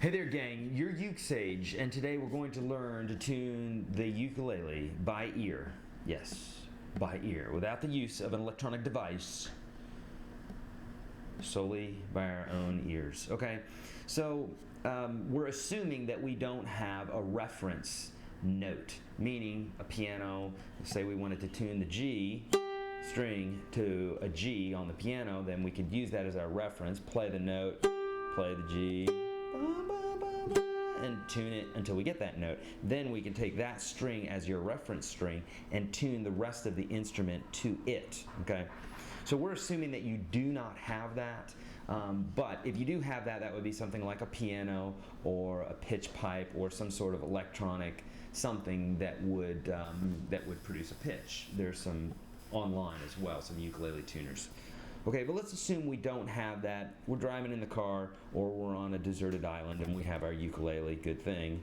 Hey there gang, you're Uke Sage, and today we're going to learn to tune the ukulele by ear. Yes, by ear, without the use of an electronic device, solely by our own ears. Okay, so we're assuming that we don't have a reference note, meaning a piano. Say we wanted to tune the G string to a G on the piano, then we could use that as our reference, play the note, play the G, and tune it until we get that note. Then we can take that string as your reference string and tune the rest of the instrument to it. Okay, so we're assuming that you do not have that, but if you do have that, that would be something like a piano or a pitch pipe or some sort of electronic something that would produce a pitch. There's some online as well, some ukulele tuners. Okay, but let's assume we don't have that. We're driving in the car or we're on a deserted island and we have our ukulele, good thing,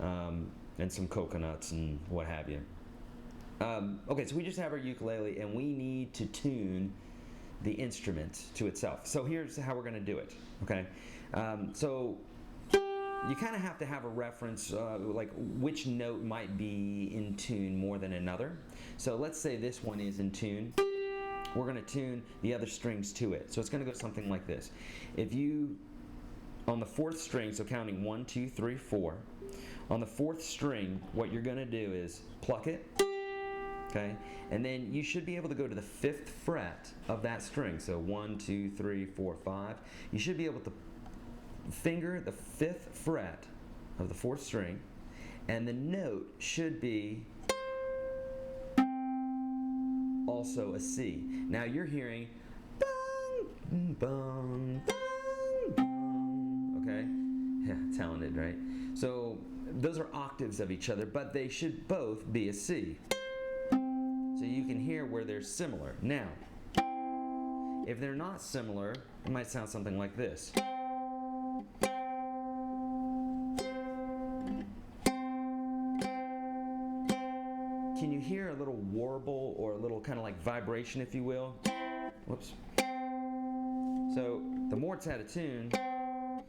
and some coconuts and what have you. Okay, so we just have our ukulele and we need to tune the instrument to itself. So here's how we're going to do it. Okay, so you kind of have to have a reference, like which note might be in tune more than another. So let's say this one is in tune. We're going to tune the other strings to it. So it's going to go something like this. If you, on the fourth string, so counting 1, 2, 3, 4, on the fourth string, what you're going to do is pluck it, okay? And then you should be able to go to the 5th fret of that string. So 1, 2, 3, 4, 5. You should be able to finger the 5th fret of the 4th string, and the note should be also a C. Now you're hearing bong, bong, bong, bong. Okay? Yeah, talented, right? So those are octaves of each other, but they should both be a C. So you can hear where they're similar. Now, if they're not similar, it might sound something like this. Can you hear a little warble or a little kind of like vibration, if you will? Whoops. So the more it's out of tune,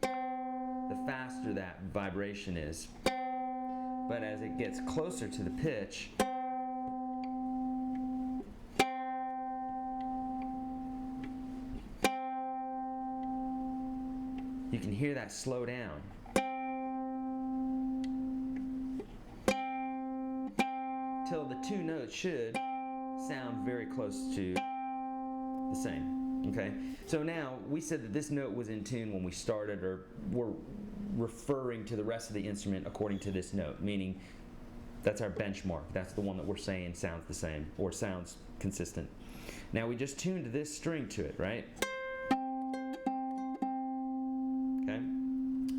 the faster that vibration is. But as it gets closer to the pitch, you can hear that slow down. Till the two notes should sound very close to the same. Okay, so now we said that this note was in tune when we started, or we're referring to the rest of the instrument according to this note, meaning that's our benchmark. That's the one that we're saying sounds the same or sounds consistent. Now we just tuned this string to it, right? Okay.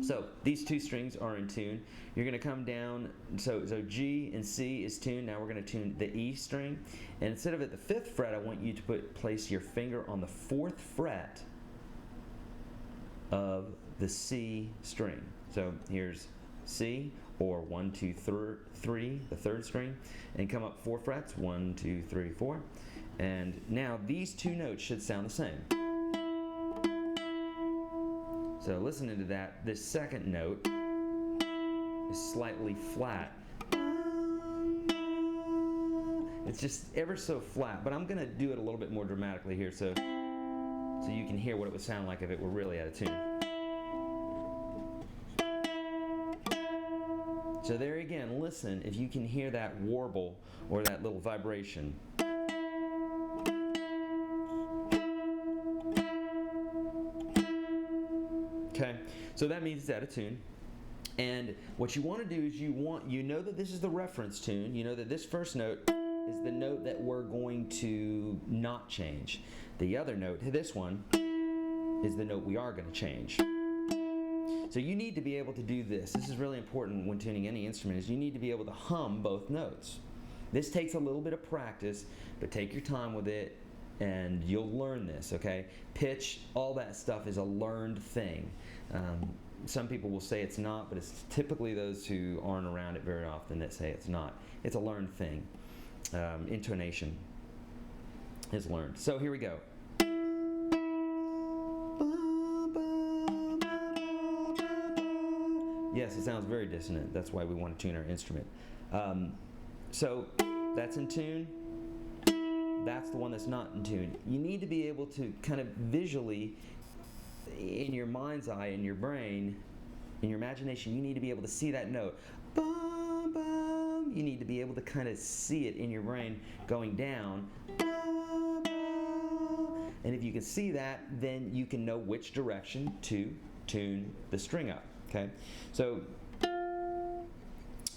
So these two strings are in tune. You're going to come down, so G and C is tuned. Now we're going to tune the E string. And instead of at the 5th fret, I want you to place your finger on the 4th fret of the C string. So here's C, or 1, 2, 3, the 3rd string, and come up 4 frets, 1, 2, 3, 4. And now these two notes should sound the same. So listening to that, this second note is slightly flat. It's just ever so flat, but I'm going to do it a little bit more dramatically here so you can hear what it would sound like if it were really out of tune. So there again, listen if you can hear that warble or that little vibration. Okay, so that means it's out of tune. And what you want to do is you know that this is the reference tune. You know that this first note is the note that we're going to not change. The other note, this one, is the note we are going to change. So you need to be able to do this. This is really important when tuning any instrument, is you need to be able to hum both notes. This takes a little bit of practice, but take your time with it and you'll learn this, okay? Pitch, all that stuff is a learned thing. Some people will say it's not, but it's typically those who aren't around it very often that say it's not. It's a learned thing. Intonation is learned. So here we go. Yes, it sounds very dissonant. That's why we want to tune our instrument. So that's in tune. That's the one that's not in tune. You need to be able to kind of visually, in your mind's eye, in your brain, in your imagination, you need to be able to see that note. Bum, bum. You need to be able to kind of see it in your brain going down. Bum, bum. And if you can see that, then you can know which direction to tune the string up. Okay? So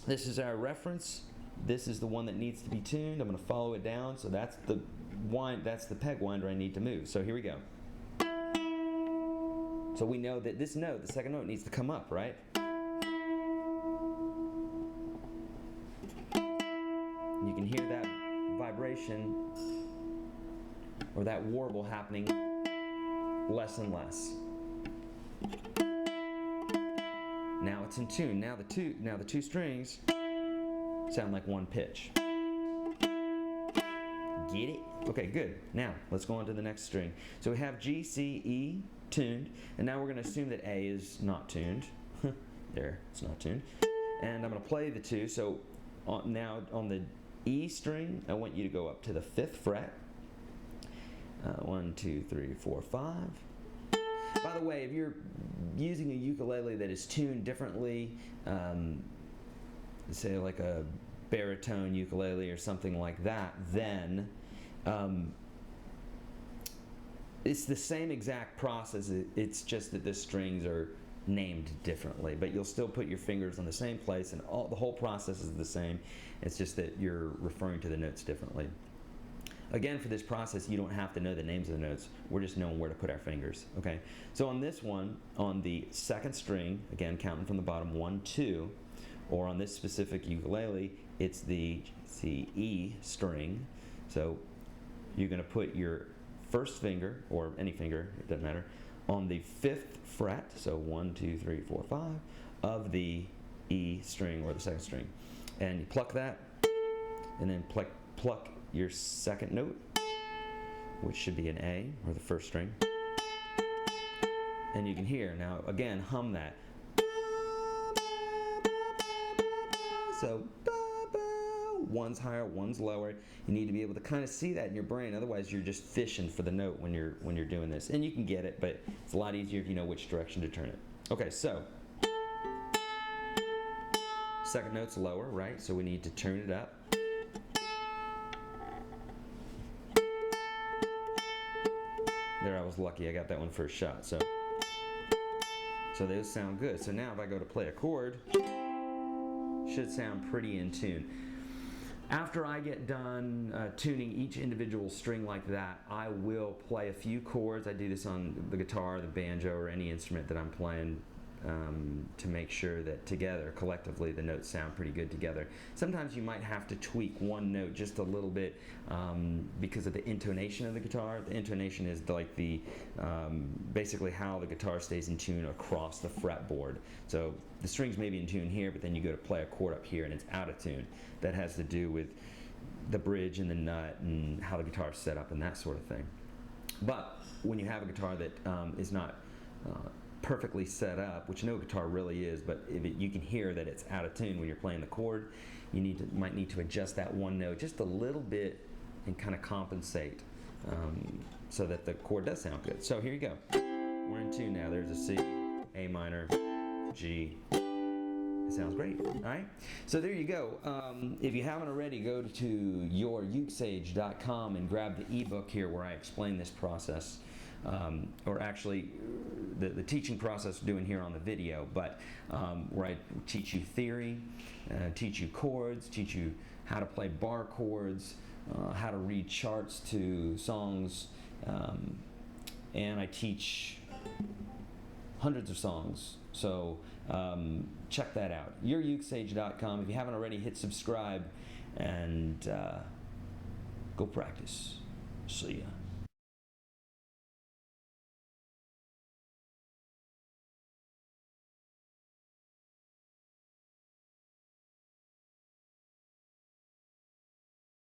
this is our reference. This is the one that needs to be tuned. I'm going to follow it down. So that's the peg winder I need to move. So here we go. So we know that this note, the second note, needs to come up, right? You can hear that vibration or that warble happening less and less. Now it's in tune. Now the two strings sound like one pitch. Get it? Okay, good. Now let's go on to the next string. So we have G, C, E tuned, and now we're going to assume that A is not tuned. There, it's not tuned. And I'm going to play the two. So now on the E string, I want you to go up to the 5th fret. 1, 2, 3, 4, 5. By the way, if you're using a ukulele that is tuned differently, say like a baritone ukulele or something like that, then it's the same exact process. It's just that the strings are named differently, but you'll still put your fingers on the same place, and the whole process is the same. It's just that you're referring to the notes differently. Again, for this process, you don't have to know the names of the notes. We're just knowing where to put our fingers. Okay. So on this one, on the 2nd string, again counting from the bottom, 1, 2, or on this specific ukulele, it's the E string. So you're going to put your first finger, or any finger, it doesn't matter, on the 5th fret, so 1, 2, 3, 4, 5, of the E string or the 2nd string. And you pluck that, and then pluck your 2nd note, which should be an A, or the 1st string. And you can hear, now again, hum that. So, one's higher, one's lower. You need to be able to kind of see that in your brain. Otherwise, you're just fishing for the note when you're doing this. And you can get it, but it's a lot easier if you know which direction to turn it. Okay, so 2nd note's lower, right? So we need to turn it up. There, I was lucky. I got that one first shot. So those sound good. So now if I go to play a chord, should sound pretty in tune. After I get done tuning each individual string like that, I will play a few chords. I do this on the guitar, the banjo, or any instrument that I'm playing to make sure that together, collectively, the notes sound pretty good together. Sometimes you might have to tweak one note just a little bit because of the intonation of the guitar. The intonation is like basically how the guitar stays in tune across the fretboard. So the strings may be in tune here, but then you go to play a chord up here and it's out of tune. That has to do with the bridge and the nut and how the guitar is set up and that sort of thing. But when you have a guitar that is not perfectly set up, which no guitar really is, but you can hear that it's out of tune when you're playing the chord, you might need to adjust that one note just a little bit and kind of compensate so that the chord does sound good. So here you go. We're in tune now. There's a C, A minor, G. It sounds great. All right. So there you go. If you haven't already, go to youruksage.com and grab the ebook here where I explain this process. Or actually the teaching process we're doing here on the video, but where I teach you theory, teach you chords, teach you how to play bar chords, how to read charts to songs, and I teach hundreds of songs. So check that out. youruksage.com. If you haven't already, hit subscribe and go practice. See ya.